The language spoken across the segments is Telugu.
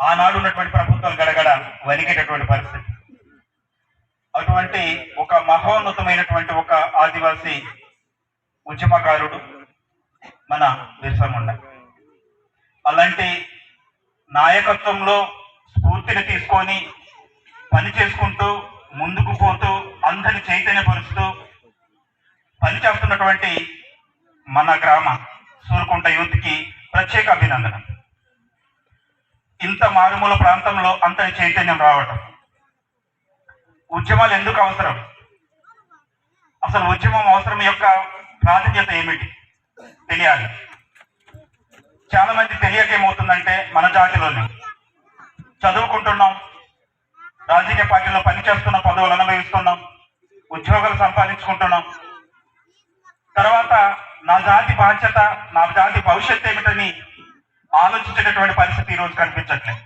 ఆనాడు ఉన్నటువంటి ప్రభుత్వం గడగడ వణికేటటువంటి పరిస్థితి. అటువంటి ఒక మహోన్నతమైనటువంటి ఒక ఆదివాసీ ఉద్యమకారుడు మన బిర్సా ముండా. అలాంటి నాయకత్వంలో స్ఫూర్తిని తీసుకొని పని చేసుకుంటూ ముందుకు పోతూ అందరిని చైతన్యపరుస్తూ పని చేస్తున్నటువంటి మన గ్రామ సూరుకుంట యూత్కి ప్రత్యేక అభినందన. ఇంత మారుమూల ప్రాంతంలో అంతటి చైతన్యం రావటం, ఉద్యమాలు ఎందుకు అవసరం, అసలు ఉద్యమం అవసరం యొక్క ప్రాధాన్యత ఏమిటి తెలియాలి. చాలా మంది తెలియక ఏమవుతుందంటే, మన జాతిలోనే చదువుకుంటున్నాం, రాజకీయ పార్టీలో పనిచేస్తున్న పదవులు అనుభవిస్తున్నాం, ఉద్యోగాలు సంపాదించుకుంటున్నాం, తర్వాత నా జాతి బాధ్యత, నా జాతి భవిష్యత్తు ఏమిటని ఆలోచించేటటువంటి పరిస్థితి ఈరోజు కనిపించట్లేదు.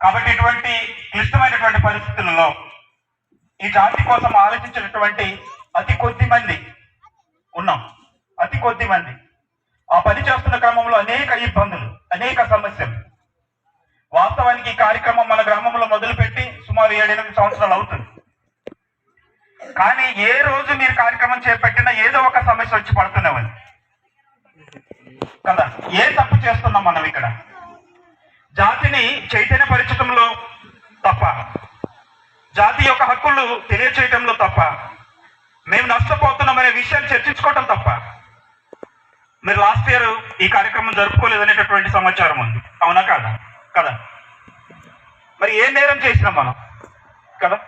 కాబట్టి ఇటువంటి క్లిష్టమైనటువంటి పరిస్థితులలో ఈ జాతి కోసం ఆలోచించినటువంటి అతి కొద్ది మంది ఉన్నాం. అతి కొద్ది మంది ఆ పని చేస్తున్న క్రమంలో అనేక ఇబ్బందులు, అనేక సమస్యలు. వాస్తవానికి ఈ కార్యక్రమం మన గ్రామంలో మొదలుపెట్టి సుమారు 7-8 సంవత్సరాలు అవుతుంది. కానీ ఏ రోజు మీరు కార్యక్రమం చేపట్టినా ఏదో ఒక సమస్య వచ్చి పడుతున్నవని కదా. ఏ తప్పు చేస్తున్నాం మనం ఇక్కడ? జాతిని చైతన్యపరచడంలో తప్ప, జాతి యొక్క హక్కులు తెలియచేయడంలో తప్ప, మేము నష్టపోతున్నామనే విషయాన్ని చర్చించుకోవటం తప్ప. మీరు లాస్ట్ ఇయర్ ఈ కార్యక్రమం జరుపుకోలేదనేటటువంటి సమాచారం ఉంది, అవునా కాదా? కదా. మరి ఏ నేరం చేసినాం మనం కదా?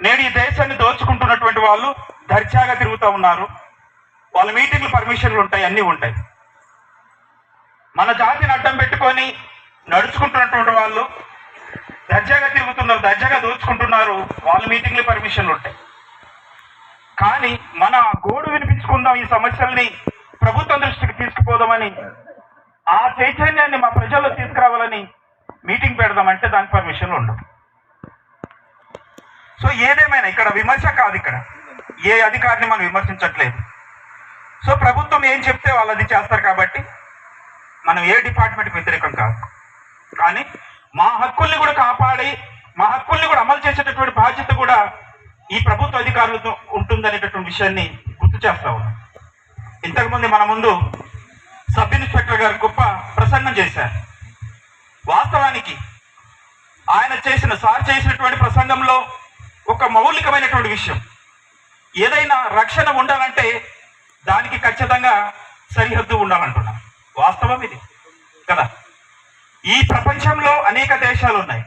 నేడు ఈ దేశాన్ని దోచుకుంటున్నటువంటి వాళ్ళు దర్జాగా తిరుగుతూ ఉన్నారు. వాళ్ళ మీటింగ్లు పర్మిషన్లు ఉంటాయి, అన్నీ ఉంటాయి. మన జాతిని అడ్డం పెట్టుకొని నడుచుకుంటున్నటువంటి వాళ్ళు దర్జాగా తిరుగుతున్నారు, దర్జాగా దోచుకుంటున్నారు, వాళ్ళ మీటింగ్లు పర్మిషన్లు ఉంటాయి. కానీ మన గోడు వినిపించుకుందాం, ఈ సమస్యల్ని ప్రభుత్వం దృష్టికి తీసుకుపోదామని, ఆ చైతన్యాన్ని మా ప్రజల్లో తీసుకురావాలని మీటింగ్ పెడదామంటే దానికి పర్మిషన్లు ఉండవు. సో ఏదేమైనా ఇక్కడ విమర్శ కాదు, ఇక్కడ ఏ అధికారిని మనం విమర్శించట్లేదు. సో ప్రభుత్వం ఏం చెప్తే వాళ్ళు అది చేస్తారు కాబట్టి మనం ఏ డిపార్ట్మెంట్కి వ్యతిరేకం కాదు. కానీ మా హక్కుల్ని కూడా కాపాడి, మా హక్కుల్ని కూడా అమలు చేసేటటువంటి బాధ్యత కూడా ఈ ప్రభుత్వ అధికారులతో ఉంటుందనేటటువంటి విషయాన్ని గుర్తు చేస్తా ఉన్నాం. ఇంతకుముందు మన ముందు సబ్ ఇన్స్పెక్టర్ గారు గొప్ప ప్రసంగం చేశారు. వాస్తవానికి ఆయన చేసినటువంటి ప్రసంగంలో ఒక మౌలికమైనటువంటి విషయం, ఏదైనా రక్షణ ఉండాలంటే దానికి ఖచ్చితంగా సరిహద్దు ఉండాలంటున్నాం. వాస్తవం ఇది కదా. ఈ ప్రపంచంలో అనేక దేశాలు ఉన్నాయి,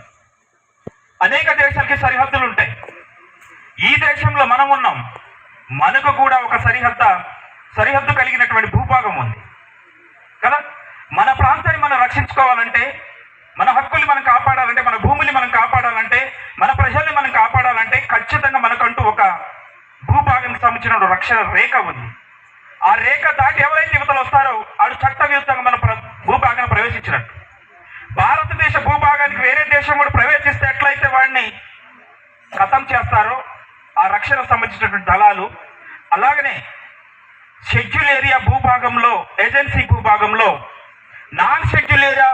అనేక దేశాలకి సరిహద్దులు ఉంటాయి. ఈ దేశంలో మనం ఉన్నాం, మనకు కూడా ఒక సరిహద్దు కలిగినటువంటి భూభాగం ఉంది కదా. మన ప్రాంతాన్ని మనం రక్షించుకోవాలంటే, మన హక్కుల్ని మనం కాపాడాలంటే, మన భూమిని మనం కాపాడాలంటే, మన ప్రజల్ని మనం కాపాడాలంటే ఖచ్చితంగా మనకంటూ ఒక భూభాగానికి సంబంధించిన రక్షణ రేఖ ఉంది. ఆ రేఖ దాటి ఎవరైతే యువతలు వస్తారో ఆడు చట్టవిరుద్ధంగా మన భూభాగాన్ని ప్రవేశించినట్టు. భారతదేశ భూభాగానికి వేరే దేశం కూడా ప్రవేశిస్తే ఎట్లయితే వాడిని ఖతం చేస్తారో ఆ రక్షణకు సంబంధించినటువంటి దళాలు, అలాగనే షెడ్యూల్ ఏరియా భూభాగంలో, ఏజెన్సీ భూభాగంలో non schedule area,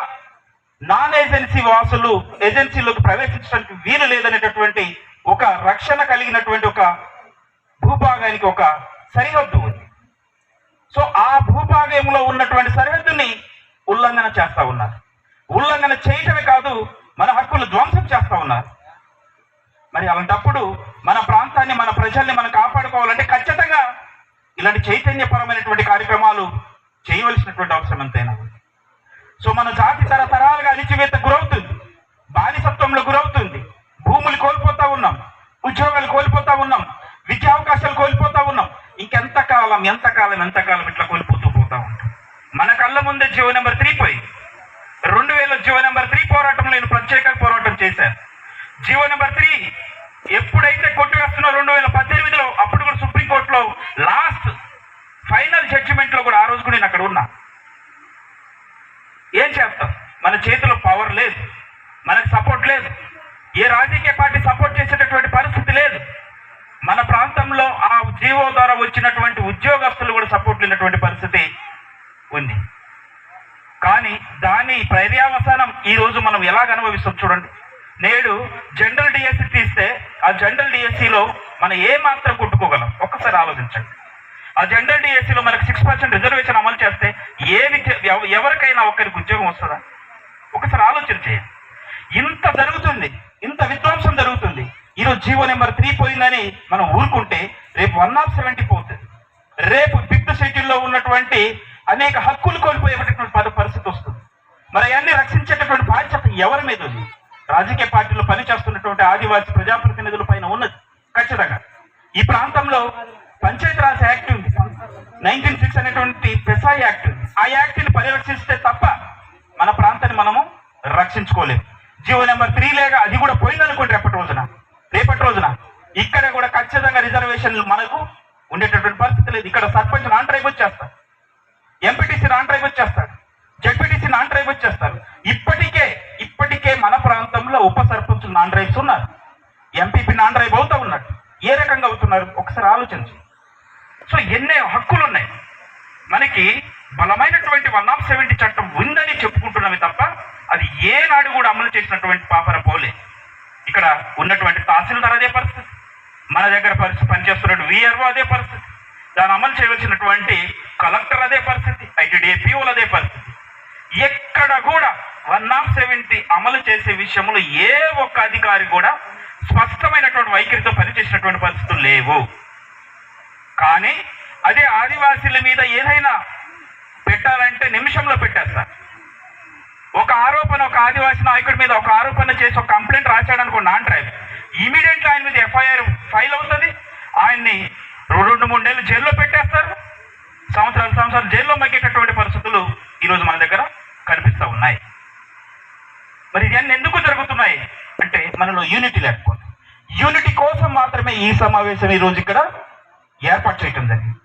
non agency వాసులు ఏజెన్సీలోకి ప్రవేశించడానికి వీలు లేదనేటటువంటి ఒక రక్షణ కలిగినటువంటి ఒక భూభాగానికి ఒక సరిహద్దు ఉంది. సో ఆ భూభాగంలో ఉన్నటువంటి సరిహద్దుని ఉల్లంఘన చేస్తా ఉన్నారు. ఉల్లంఘన చేయటమే కాదు, మన హక్కులు ధ్వంసం చేస్తా ఉన్నారు. మరి అలాంటప్పుడు మన ప్రాంతాన్ని, మన ప్రజల్ని మనం కాపాడుకోవాలంటే ఖచ్చితంగా ఇలాంటి చైతన్యపరమైనటువంటి కార్యక్రమాలు చేయవలసినటువంటి అవసరం ఎంతైనా. సో మన జాతి తరతరాలుగా అణిచివేతకు గురవుతుంది, బానిసత్వంలో గురవుతుంది, భూములు కోల్పోతా ఉన్నాం, ఉద్యోగాలు కోల్పోతా ఉన్నాం, విద్యా అవకాశాలు కోల్పోతా ఉన్నాం. ఎంతకాలం ఇట్లా కోల్పోతూ పోతా ఉంటాం. మన కళ్ళ ముందే జీవో నెంబర్ 3 పోయింది. 2000 జీవో నెంబర్ 3 పోరాటంలో నేను ప్రత్యేక పోరాటం చేశాను. జీవో నెంబర్ 3 ఎప్పుడైతే కొట్టివేస్తున్నా 2018లో, అప్పుడు కూడా సుప్రీంకోర్టులో లాస్ట్ ఫైనల్ జడ్జిమెంట్ లో కూడా ఆ రోజు కూడా నేను అక్కడ ఉన్నా. ఏం చేస్తాం? మన చేతిలో పవర్ లేదు, మనకు సపోర్ట్ లేదు, ఏ రాజకీయ పార్టీ సపోర్ట్ చేసేటటువంటి పరిస్థితి లేదు. మన ప్రాంతంలో ఆ జీవో ద్వారా వచ్చినటువంటి ఉద్యోగస్తులు కూడా సపోర్ట్ లేనటువంటి పరిస్థితి ఉంది. కానీ దాని పర్యవసానం ఈ రోజు మనం ఎలాగ అనుభవిస్తాం చూడండి. నేడు జనరల్ డిఎస్సి తీస్తే ఆ జనరల్ డిఎస్సిలో మనం ఏ మాత్రం కొట్టుకోగలం ఒక్కసారి ఆలోచించండి. ఆ జనరల్ డిఎస్సిలో మనకు 6% రిజర్వేషన్ అమలు చేస్తే ఎవరికైనా ఒక్కరికి ఉద్యోగం వస్తుందా? ఒకసారి ఆలోచన చేయండి. ఇంత జరుగుతుంది, ఇంత విధ్వంసం జరుగుతుంది. ఈరోజు జీవో నెంబర్ 3 పోయిందని మనం ఊరుకుంటే రేపు 170 పోతుంది. రేపు 5th షెడ్యూల్లో ఉన్నటువంటి అనేక హక్కులు కోల్పోయేటటువంటి పరిస్థితి వస్తుంది. మరి అవన్నీ రక్షించేటటువంటి బాధ్యత ఎవరి మీద ఉంది? రాజకీయ పార్టీలో పనిచేస్తున్నటువంటి ఆదివాసీ ప్రజాప్రతినిధుల పైన ఉన్నది ఖచ్చితంగా. ఈ ప్రాంతంలో పంచాయతీరాజ్ యాక్ట్ ఉంది, 1906 అనేటువంటి పెసా యాక్ట్ ఉంది. ఆ యాక్ట్ని పరిరక్షిస్తే తప్ప మన ప్రాంతాన్ని మనము రక్షించుకోలేము. జీవో నెంబర్ 3 లేక అది కూడా పోయిందనుకోండి రేపటి రోజున ఇక్కడ కూడా ఖచ్చితంగా రిజర్వేషన్లు మనకు ఉండేటటువంటి పరిస్థితి లేదు. ఇక్కడ సర్పంచ్ నాన్ ట్రైబ్ వచ్చేస్తారు, ఎంపీటీసీ నాన్ ట్రైబ్ వచ్చేస్తారు, జడ్పీటీసీ నాన్ ట్రైబ్ వచ్చేస్తారు. ఇప్పటికే మన ప్రాంతంలో ఉప సర్పంచులు నాన్ ట్రైబ్స్ ఉన్నారు, ఎంపీపీ నాన్ ట్రైబ్ అవుతూ ఉన్నారు. ఏ రకంగా అవుతున్నారు ఒకసారి ఆలోచించు. సో ఎన్నో హక్కులు ఉన్నాయి మనకి. బలమైనటువంటి 170 చట్టం ఉందని చెప్పుకుంటున్నవి తప్ప అది ఏనాడు కూడా అమలు చేసినటువంటి పాపర పోలే. ఇక్కడ ఉన్నటువంటి తహసీల్దార్ అదే పరిస్థితి, మన దగ్గర పనిచేస్తున్నటువంటి విఆర్ఓ అదే పరిస్థితి, దాన్ని అమలు చేయవలసినటువంటి కలెక్టర్ అదే పరిస్థితి, ఐటీడీఏ పీఓలు అదే పరిస్థితి. ఎక్కడ కూడా 170 అమలు చేసే విషయంలో ఏ ఒక్క అధికారి కూడా స్పష్టమైనటువంటి వైఖరితో పనిచేసినటువంటి పరిస్థితులు లేవు. కానీ అదే ఆదివాసీల మీద ఏదైనా పెట్టాలంటే నిమిషంలో పెట్టేస్తారు. ఒక ఆదివాసీ నాయకుడి మీద ఒక ఆరోపణ చేసి ఒక కంప్లైంట్ రాశాడు అనుకో నాన్ ట్రైబ్, ఇమీడియట్గా ఆయన మీద ఎఫ్ఐఆర్ ఫైల్ అవుతుంది. ఆయన్ని 2-3 నెలలు జైల్లో పెట్టేస్తారు, సంవత్సరాలు జైల్లో మగ్గేటటువంటి పరిస్థితులు ఈరోజు మన దగ్గర కనిపిస్తూ ఉన్నాయి. మరి ఇవన్నీ ఎందుకు జరుగుతున్నాయి అంటే మనలో యూనిటీ లేకపోతే. యూనిటీ కోసం మాత్రమే ఈ సమావేశం ఈరోజు ఇక్కడ ఏర్పాటు చేయటం జరిగింది.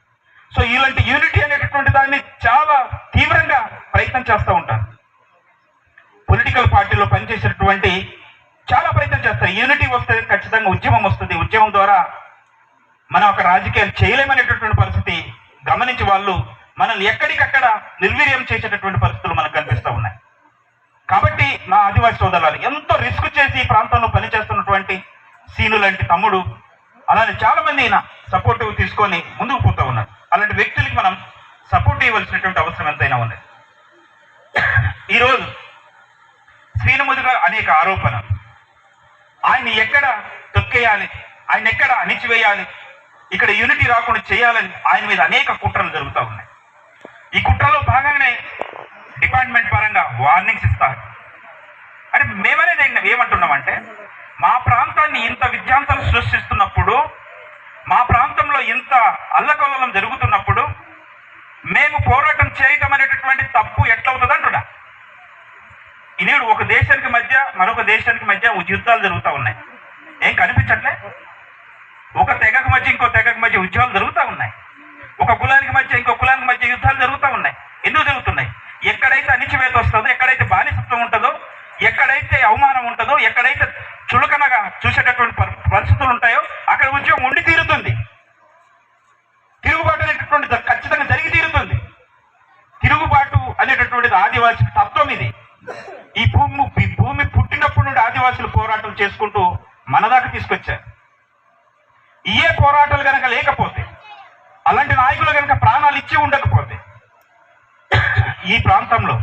సో ఇలాంటి యూనిటీ అనేటటువంటి దాన్ని చాలా తీవ్రంగా ప్రయత్నం చేస్తూ ఉంటారు. పొలిటికల్ పార్టీలో పనిచేసేటటువంటి చాలా ప్రయత్నం చేస్తారు. యూనిటీ వస్తే ఖచ్చితంగా ఉద్యమం వస్తుంది, ఉద్యమం ద్వారా మనం ఒక రాజకీయాలు చేయలేమనేటటువంటి పరిస్థితి గమనించి వాళ్ళు మనల్ని ఎక్కడికక్కడ నిర్వీర్యం చేసేటటువంటి పరిస్థితులు మనకు కనిపిస్తూ ఉన్నాయి. కాబట్టి మా ఆదివాసీ సోదరులు ఎంతో రిస్క్ చేసి ఈ ప్రాంతంలో పనిచేస్తున్నటువంటి సీను లాంటి తమ్ముడు, అలానే చాలా మంది సపోర్టివ్ తీసుకొని ముందుకు పోతూ ఉన్నారు. అలాంటి వ్యక్తులకి మనం సపోర్ట్ ఇవ్వాల్సినటువంటి అవసరం ఎంతైనా ఉంది. ఈరోజు శ్రీను మీదుగా అనేక ఆరోపణలు, ఆయన ఎక్కడ తొక్కేయాలి, ఆయన ఎక్కడ అణిచివేయాలి, ఇక్కడ యూనిటీ రాకుండా చేయాలని ఆయన మీద అనేక కుట్రలు జరుగుతూ ఉన్నాయి. ఈ కుట్రలో భాగంగానే డిపార్ట్మెంట్ పరంగా వార్నింగ్స్ ఇస్తారు. అంటే మేమనేది ఏమంటున్నామంటే, మా ప్రాంతాన్ని ఇంత విధ్వంసం సృష్టిస్తున్నప్పుడు, మా ప్రాంతంలో ఇంత అల్లకల్లోలం జరుగుతున్నప్పుడు మేము పోరాటం చేయటం అనేటటువంటి తప్పు ఎట్లా అవుతుంది అంటున్నా. ఈనేడు ఒక దేశానికి మధ్య మరొక దేశానికి మధ్య యుద్ధాలు జరుగుతూ ఉన్నాయి. ఏం కనిపించట్లే? ఒక తెగకు మధ్య ఇంకో తెగకు మధ్య యుద్ధాలు జరుగుతూ ఉన్నాయి. ఒక కులానికి మధ్య ఇంకో కులానికి మధ్య యుద్ధాలు జరుగుతూ ఉన్నాయి. ఎందుకు జరుగుతున్నాయి? ఎక్కడైతే అణిచివేత వస్తుందో, ఎక్కడైతే బానిసత్వం ఉంటుందో, ఎక్కడైతే అవమానం ఉంటుందో, ఎక్కడైతే చులకనగా చూసేటటువంటి పరిస్థితులు ఉంటాయో అక్కడ ఉద్యమం ఉండి తీరుతుంది. తిరుగుబాటు అనేటటువంటిది ఖచ్చితంగా జరిగి తీరుతుంది. తిరుగుబాటు అనేటటువంటిది ఆదివాసీ తత్వం. ఇది ఈ భూమి పుట్టినప్పటి నుండి ఆదివాసులు పోరాటం చేసుకుంటూ మన దాకా తీసుకొచ్చారు. ఏ పోరాటాలు కనుక లేకపోతే, అలాంటి నాయకులు కనుక ప్రాణాలు ఇచ్చి ఉండకపోతే ఈ ప్రాంతంలో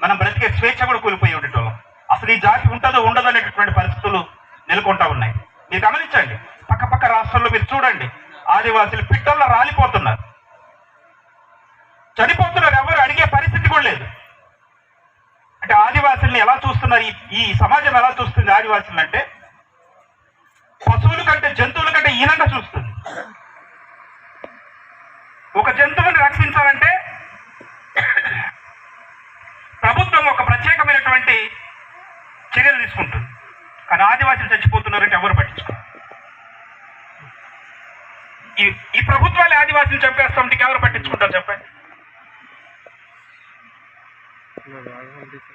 మనం బ్రతికే స్వేచ్ఛ కూడా కోల్పోయి ఉండేటోళ్ళం. అసలు ఈ జాతి ఉంటుందో ఉండదో అనేటటువంటి పరిస్థితులు నెలకొంటా ఉన్నాయి. మీరు గమనించండి, పక్క రాష్ట్రాల్లో మీరు చూడండి, ఆదివాసులు పిట్టల్లో రాలిపోతున్నారు, చనిపోతున్నారు. ఎవరు అడిగే పరిస్థితి కూడా లేదు. అంటే ఆదివాసుల్ని ఎలా చూస్తున్నారు, ఈ సమాజం ఎలా చూస్తుంది ఆదివాసులు అంటే, పశువుల కంటే జంతువుల కంటే ఈనంగా చూస్తుంది. ఒక జంతువుని రక్షించాలంటే ప్రభుత్వం ఒక ప్రత్యేకమైనటువంటి చర్యలు తీసుకుంటుంది. కానీ ఆదివాసులు చచ్చిపోతున్నారంటే ఎవరు పట్టించుకోరు. ఈ ప్రభుత్వాలు ఆదివాసులు చంపేస్తాం, ఎవరు పట్టించుకుంటారు చెప్పండి?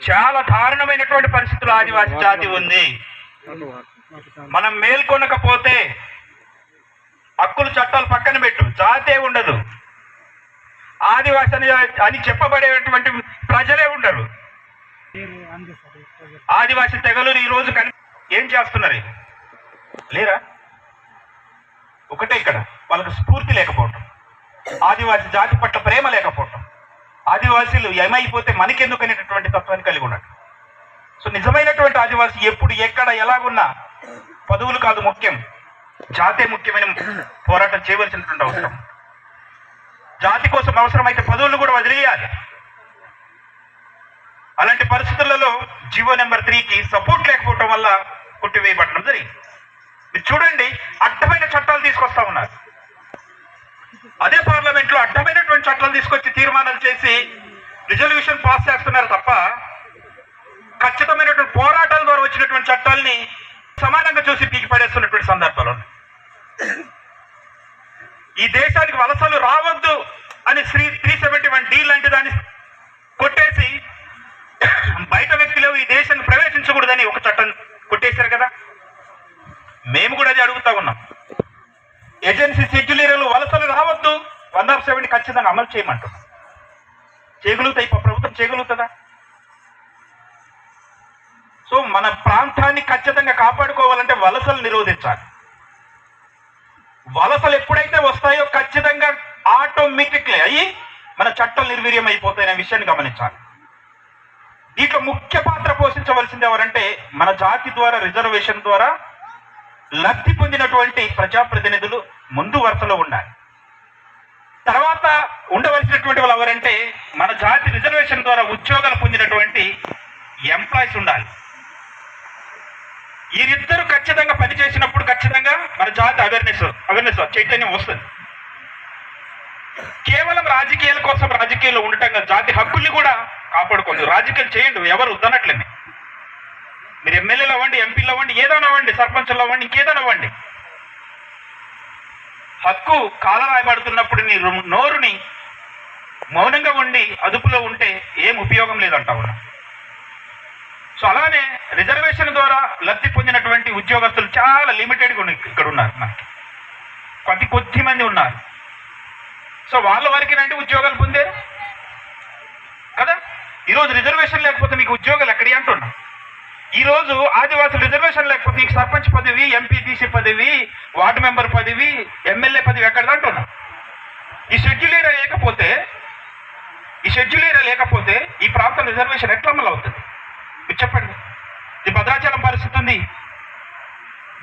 చాలా దారుణమైనటువంటి పరిస్థితులు ఆదివాసీ జాతి ఉంది. మనం మేల్కొనకపోతే హక్కులు చట్టాలు పక్కన పెట్టు, జాతే ఉండదు. ఆదివాసి అని చెప్పబడేటువంటి ప్రజలే ఉండరు. ఆదివాసి తెగలు ఈ రోజు ఏం చేస్తున్నారు? లేరా? ఒకటే ఇక్కడ వాళ్ళకి స్ఫూర్తి లేకపోవటం, ఆదివాసి జాతి పట్ల ప్రేమ లేకపోవటం, ఆదివాసీలు ఏమైపోతే మనకెందుకు అనేటటువంటి తత్వాన్ని కలిగి ఉన్నాడు. సో నిజమైనటువంటి ఆదివాసి ఎప్పుడు ఎక్కడ ఎలాగున్నా పదవులు కాదు ముఖ్యం, జాతే ముఖ్యమైన పోరాటం చేయవలసినటువంటి అవసరం. జాతి కోసం అవసరమైతే పదవులు కూడా వదిలేయాలి. అలాంటి పరిస్థితులలో జీవో నెంబర్ 3కి సపోర్ట్ లేకపోవటం వల్ల కొట్టివేయబడడం జరిగింది. మీరు చూడండి, అడ్డమైన చట్టాలు తీసుకొస్తా ఉన్నారు. అదే పార్లమెంట్ లో అడ్డమైనటువంటి చట్టాలు తీసుకొచ్చి తీర్మానాలు చేసి రిజల్యూషన్ పాస్ చేస్తున్నారు తప్ప ఖచ్చితమైనటువంటి పోరాటాల ద్వారా వచ్చినటువంటి చట్టాలని సమానంగా చూసి పీకి పడేస్తున్నటువంటి సందర్భాలు ఉన్నాయి. ఈ దేశానికి వలసలు రావద్దు అని 371D లాంటి దాన్ని కొట్టేసి బయట వ్యక్తులు ఈ దేశాన్ని ప్రవేశించకూడదని ఒక చట్టం కొట్టేశారు కదా. మేము కూడా అది అడుగుతా ఉన్నాం. ఏజెన్సీ షెడ్యూలీలు వలసలు రావద్దు, 107 ఖచ్చితంగా అమలు చేయమంటున్నాం. చేయగలుగుతాయి, ప్రభుత్వం చేయగలుగుతుందా? సో మన ప్రాంతాన్ని ఖచ్చితంగా కాపాడుకోవాలంటే వలసలు నిరోధించాలి. వలసలు ఎప్పుడైతే వస్తాయో ఖచ్చితంగా ఆటోమేటిక్లీ అయ్యి మన చట్టాలు నిర్వీర్యం అయిపోతాయనే విషయాన్ని గమనించాలి. దీంట్లో ముఖ్య పాత్ర పోషించవలసింది ఎవరంటే మన జాతి ద్వారా రిజర్వేషన్ ద్వారా లబ్ధి పొందినటువంటి ప్రజాప్రతినిధులు ముందు వరుసలో ఉండాలి. తర్వాత ఉండవలసినటువంటి వాళ్ళు ఎవరంటే మన జాతి రిజర్వేషన్ ద్వారా ఉద్యోగాలు పొందినటువంటి ఎంప్లాయీస్ ఉండాలి. వీరిద్దరూ ఖచ్చితంగా పనిచేసినప్పుడు ఖచ్చితంగా మన జాతి అవేర్నెస్ చైతన్యం వస్తుంది. కేవలం రాజకీయాల కోసం రాజకీయాల్లో ఉండటం జాతి హక్కుల్ని కూడా కాపాడుకోండి. రాజకీయాలు చేయండి, ఎవరు వద్దనట్లేని. మీరు ఎమ్మెల్యేలు అవ్వండి, ఎంపీలు అవ్వండి, ఏదైనా అవ్వండి, సర్పంచులు అవ్వండి, ఇంకేదైనా అవ్వండి. హక్కు కాలరాయబడుతున్నప్పుడు నీ నోరుని మౌనంగా ఉండి అదుపులో ఉంటే ఏం ఉపయోగం లేదంటా ఉన్నా. సో అలానే రిజర్వేషన్ ద్వారా లబ్ధి పొందినటువంటి ఉద్యోగస్తులు చాలా లిమిటెడ్గా ఇక్కడ ఉన్నారు. మనకి కొద్ది మంది ఉన్నారు. సో వాళ్ళ వరకేనంటే ఉద్యోగాలు పొందారు కదా. ఈరోజు రిజర్వేషన్ లేకపోతే మీకు ఉద్యోగాలు ఎక్కడి అంటున్నా. ఈరోజు ఆదివాసులు రిజర్వేషన్ లేకపోతే మీకు సర్పంచ్ పదవి, ఎంపీటీసీ పదవి, వార్డు మెంబర్ పదవి, ఎమ్మెల్యే పదవి ఎక్కడిది అంటున్నా. ఈ షెడ్యూల్ ఏరియా లేకపోతే ఈ ప్రాంతం రిజర్వేషన్ ఎట్లా అమలు అవుతుంది? మీరు చెప్పండి. ఈ భద్రాచలం పరిస్థితి ఉంది.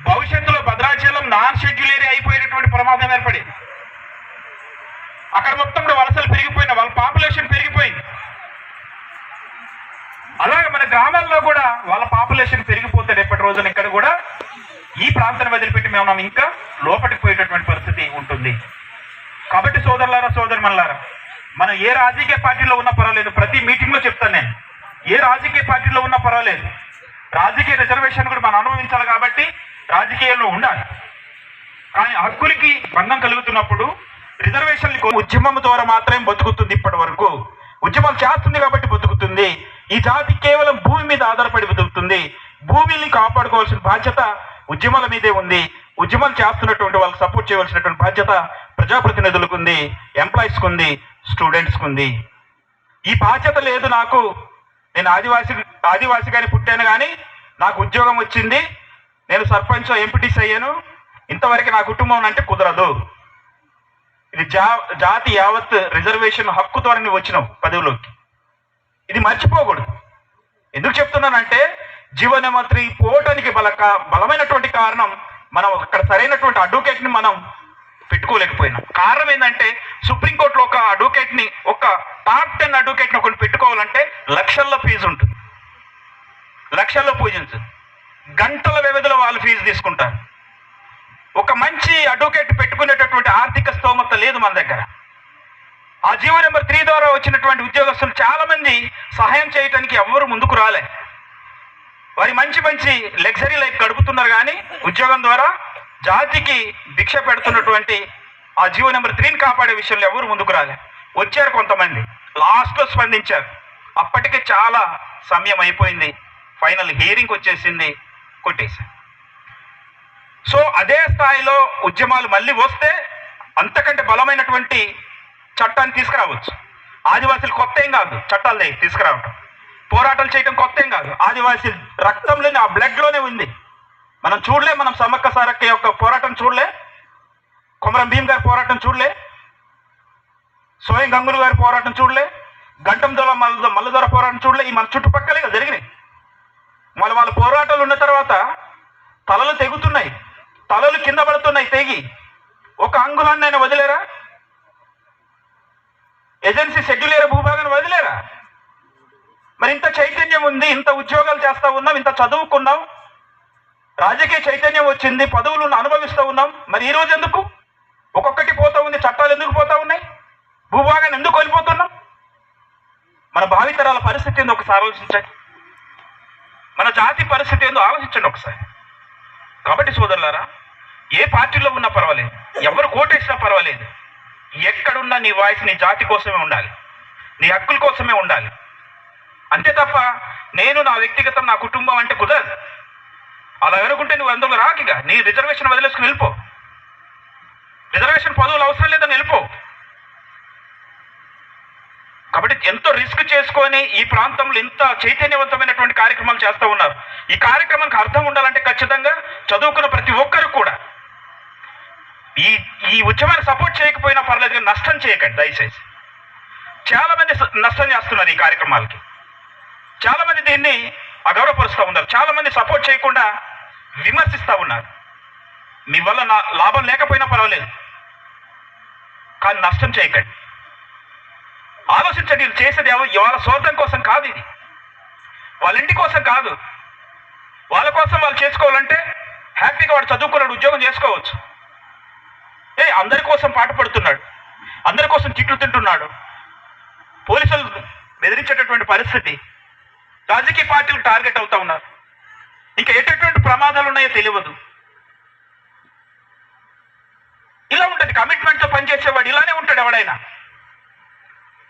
భవిష్యత్తులో భద్రాచలం నాన్ షెడ్యూల్ ఏరియా అయిపోయేటటువంటి ప్రమాదం ఏర్పడింది. అక్కడ మొత్తం కూడా వలసలు పెరిగిపోయిన, వాళ్ళ పాపులేషన్ పెరిగిపోయింది. అలాగే మన గ్రామాల్లో కూడా వాళ్ళ పాపులేషన్ పెరిగిపోతే రేపటి రోజున ఇక్కడ కూడా ఈ ప్రాంతాన్ని వదిలిపెట్టి మేము ఇంకా లోపలికి పోయేటటువంటి పరిస్థితి ఉంటుంది. కాబట్టి సోదరులారా, సోదరిమణులారా, మనం ఏ రాజకీయ పార్టీలో ఉన్నా పర్వాలేదు, ప్రతి మీటింగ్లో చెప్తాను నేను, ఏ రాజకీయ పార్టీలో ఉన్నా పర్వాలేదు, రాజకీయ రిజర్వేషన్ కూడా మనం అనుభవించాలి కాబట్టి రాజకీయాల్లో ఉండాలి. కానీ హక్కులకి భంగం కలుగుతున్నప్పుడు రిజర్వేషన్ ఉద్యమం ద్వారా మాత్రమే బతుకుతుంది. ఇప్పటి వరకు ఉద్యమాలు చేస్తుంది కాబట్టి బతుకుతుంది. ఈ జాతి కేవలం భూమి మీద ఆధారపడి బతుకుతుంది. భూమిని కాపాడుకోవాల్సిన బాధ్యత ఉద్యమాల మీదే ఉంది. ఉద్యమాలు చేస్తున్నటువంటి వాళ్ళకి సపోర్ట్ చేయవలసినటువంటి బాధ్యత ప్రజాప్రతినిధులకు ఉంది, ఎంప్లాయీస్కి ఉంది, స్టూడెంట్స్కి ఉంది. ఈ బాధ్యత లేదు నాకు. నేను ఆదివాసిగానే పుట్టాను కానీ నాకు ఉద్యోగం వచ్చింది, నేను సర్పంచ్ ఎంపీటీసీ అయ్యాను, ఇంతవరకు నా కుటుంబం అంటే కుదరదు. ఇది జాతి యావత్ రిజర్వేషన్ హక్కు ద్వారా నువ్వు వచ్చినావు పదవిలోకి. ఇది మర్చిపోకూడదు. ఎందుకు చెప్తున్నానంటే జీవో నెంబర్ 3 పోవటానికి బలమైనటువంటి కారణం మనం అక్కడ సరైనటువంటి అడ్వకేట్ని మనం పెట్టుకోలేకపోయినాం. కారణం ఏంటంటే సుప్రీంకోర్టులో ఒక అడ్వకేట్ని, ఒక టాప్ 10 అడ్వకేట్ని ఒకటి పెట్టుకోవాలంటే లక్షల్లో ఫీజు ఉంటుంది. లక్షల్లో పూజించదు. గంటల వ్యవధిలో వాళ్ళు ఫీజు తీసుకుంటారు. ఒక మంచి అడ్వకేట్ పెట్టుకునేటటువంటి ఆర్థిక స్తోమత లేదు మన దగ్గర. ఆ జీవో నెంబర్ 3 ద్వారా వచ్చినటువంటి ఉద్యోగస్తులు చాలా మంది సహాయం చేయడానికి ఎవ్వరు ముందుకు రాలే. వారి మంచి లగ్జరీ లైఫ్ గడుపుతున్నారు కానీ ఉద్యోగం ద్వారా జాతికి భిక్ష పెడుతున్నటువంటి ఆ జీవో నెంబర్ 3ని కాపాడే విషయంలో ఎవరు ముందుకు రాలే. వచ్చారు కొంతమంది, లాస్ట్లో స్పందించారు. అప్పటికే చాలా సమయం అయిపోయింది, ఫైనల్ హియరింగ్ వచ్చేసింది, కొట్టేశారు. సో అదే స్థాయిలో ఉద్యమాలు మళ్ళీ వస్తే అంతకంటే బలమైనటువంటి చట్టాన్ని తీసుకురావచ్చు. ఆదివాసీలు కొత్త ఏం కాదు చట్టాలు తీసుకురావటం, పోరాటాలు చేయడం కొత్త ఏం కాదు. ఆదివాసీ రక్తంలోనే, ఆ బ్లడ్లోనే ఉంది. మనం చూడలే, మనం సమ్మక్క సారక్క యొక్క పోరాటం చూడలే, కొమరం భీం గారి పోరాటం చూడలే, సోయం గంగులు గారి పోరాటం చూడలే, గంటం దొర మల్లదొర పోరాటం చూడలే. ఈ మన చుట్టుపక్కలే కదా జరిగినాయి. వాళ్ళ పోరాటాలు ఉన్న తర్వాత తలలు తెగుతున్నాయి, తలలు కింద పడుతున్నాయి తెగి. ఒక అంగుళాన్ని ఆయన వదిలేరా? ఏజెన్సీ షెడ్యూల్ భూభాగాన్ని వదిలేరా? మరి ఇంత చైతన్యం ఉంది, ఇంత ఉద్యోగాలు చేస్తూ ఉన్నాం, ఇంత చదువుకున్నాం, రాజకీయ చైతన్యం వచ్చింది, పదవులను అనుభవిస్తూ ఉన్నాం. మరి ఈ రోజు ఎందుకు ఒక్కొక్కటి పోతూ ఉంది? చట్టాలు ఎందుకు పోతూ ఉన్నాయి? భూభాగాన్ని ఎందుకు కోల్పోతున్నాం? మన భావితరాల పరిస్థితి ఏందో ఒకసారి ఆలోచించండి. మన జాతి పరిస్థితి ఏందో ఆలోచించండి ఒకసారి. కాబట్టి సోదరులారా, ఏ పార్టీలో ఉన్నా పర్వాలేదు, ఎవరు కోటేసినా పర్వాలేదు, ఎక్కడున్నా నీ వాయిస్ నీ జాతి కోసమే ఉండాలి, నీ హక్కుల కోసమే ఉండాలి. అంతే తప్ప నేను నా వ్యక్తిగతం, నా కుటుంబం అంటే కుదరదు. అలా అనుకుంటే నువ్వు అందులో రాకిగా నీ రిజర్వేషన్ వదిలేసుకుని వెళ్ళిపో. రిజర్వేషన్ పదవులు అవసరం లేదని వెళ్ళిపో. కాబట్టి ఎంతో రిస్క్ చేసుకొని ఈ ప్రాంతంలో ఇంత చైతన్యవంతమైనటువంటి కార్యక్రమాలు చేస్తూ ఉన్నారు. ఈ కార్యక్రమానికి అర్థం ఉండాలంటే ఖచ్చితంగా చదువుకున్న ప్రతి ఒక్కరు కూడా ఈ ఉద్యమాన్ని సపోర్ట్ చేయకపోయినా పర్లేదు, కానీ నష్టం చేయకండి దయచేసి. చాలా మంది నష్టం చేస్తున్నారు ఈ కార్యక్రమాలకి. చాలా మంది దీన్ని అగౌరవపరుస్తూ ఉన్నారు, చాలా మంది సపోర్ట్ చేయకుండా విమర్శిస్తూ ఉన్నారు. మీ వల్ల లాభం లేకపోయినా పర్వాలేదు, కానీ నష్టం చేయకండి. ఆలోచించండి, వీళ్ళు చేసేది వాళ్ళ స్వార్థం కోసం కాదు, ఇది వాళ్ళ ఇంటి కోసం కాదు. వాళ్ళ కోసం వాళ్ళు చేసుకోవాలంటే హ్యాపీగా వాడు చదువుకున్నాడు, ఉద్యోగం చేసుకోవచ్చు. అందరి కోసం పాటుపడుతున్నాడు, అందరి కోసం తిట్లు తింటున్నాడు, పోలీసులు బెదిరించేటటువంటి పరిస్థితి, రాజకీయ పార్టీలు టార్గెట్ అవుతా ఉన్నారు. ఇంకా ఎటువంటి ప్రమాదాలు ఉన్నాయో తెలియదు. ఇలా ఉంటుంది. కమిట్మెంట్తో పనిచేసేవాడు ఇలానే ఉంటాడు. ఎవడైనా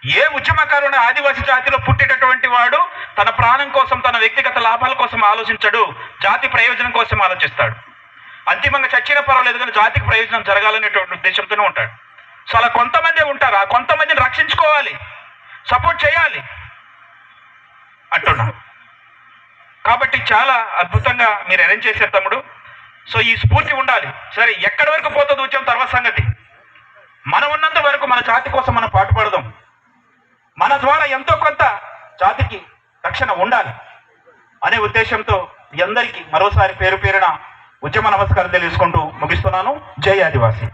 ఏ ఉద్యమకారుడు ఆదివాసీ జాతిలో పుట్టేటటువంటి వాడు తన ప్రాణం కోసం, తన వ్యక్తిగత లాభాల కోసం ఆలోచించడు, జాతి ప్రయోజనం కోసం ఆలోచిస్తాడు. అంతిమంగా చచ్చిన పర్వాలేదు, కానీ జాతికి ప్రయోజనం జరగాలనేటువంటి ఉద్దేశంతోనే ఉంటాడు. సో అలా కొంతమంది ఉంటారు, ఆ కొంతమందిని రక్షించుకోవాలి, సపోర్ట్ చేయాలి అంటున్నా. కాబట్టి చాలా అద్భుతంగా మీరు అరేంజ్ చేశారు తమ్ముడు. సో ఈ స్ఫూర్తి ఉండాలి. సరే, ఎక్కడి వరకు పోతుంది ఉద్యమం తర్వాత సంగతి. మనం ఉన్నంత వరకు మన జాతి కోసం మనం పాటుపడదాం. మన ద్వారా ఎంతో కొంత జాతికి రక్షణ ఉండాలి అనే ఉద్దేశంతో మీ అందరికీ మరోసారి పేరు పేరున ఉద్యమ నమస్కారం తెలియజేసుకుంటూ ముగిస్తున్నాను. జై ఆదివాసీ.